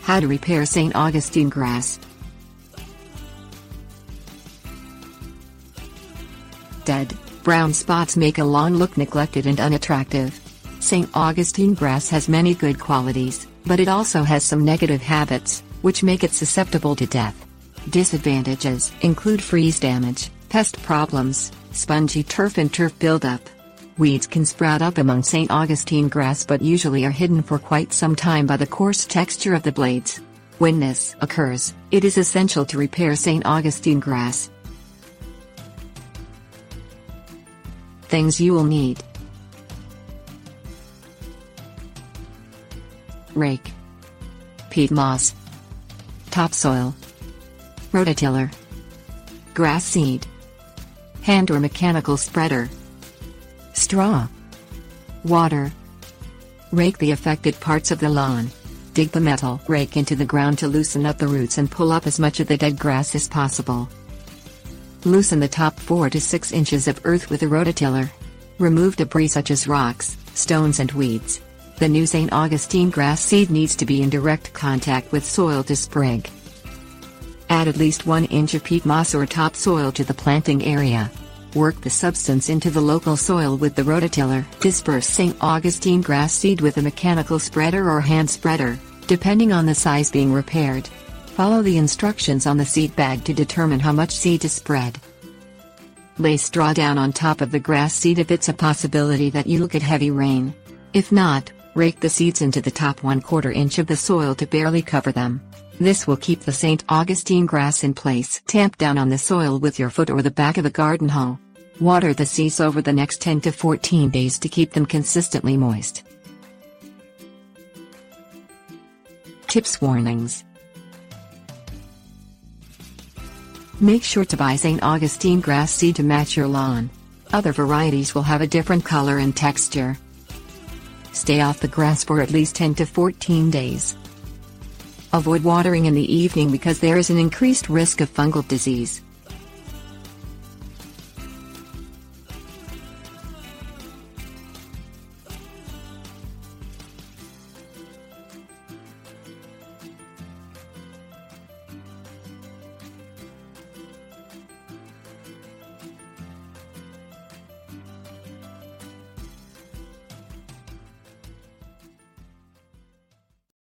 How to repair St. Augustine grass. Dead, brown spots make a lawn look neglected and unattractive. St. Augustine grass has many good qualities, but it also has some negative habits, which make it susceptible to death. Disadvantages include freeze damage, pest problems, spongy turf and turf buildup. Weeds can sprout up among St. Augustine grass but usually are hidden for quite some time by the coarse texture of the blades. When this occurs, it is essential to repair St. Augustine grass. Things you will need: rake, peat moss, topsoil, rototiller, grass seed, hand or mechanical spreader, straw, water. Rake the affected parts of the lawn. Dig the metal rake into the ground to loosen up the roots and pull up as much of the dead grass as possible. Loosen the top 4 to 6 inches of earth with a rototiller. Remove debris such as rocks, stones and weeds. The new St. Augustine grass seed needs to be in direct contact with soil to sprig. Add at least 1 inch of peat moss or topsoil to the planting area. Work the substance into the local soil with the rototiller. Disperse St. Augustine grass seed with a mechanical spreader or hand spreader, depending on the size being repaired. Follow the instructions on the seed bag to determine how much seed to spread. Lay straw down on top of the grass seed if it's a possibility that you'll get heavy rain. If not, rake the seeds into the top 1/4 inch of the soil to barely cover them. This will keep the St. Augustine grass in place. Tamp down on the soil with your foot or the back of a garden hoe. Water the seeds over the next 10 to 14 days to keep them consistently moist. Tips: warnings. Make sure to buy St. Augustine grass seed to match your lawn. Other varieties will have a different color and texture. Stay off the grass for at least 10 to 14 days. Avoid watering in the evening because there is an increased risk of fungal disease.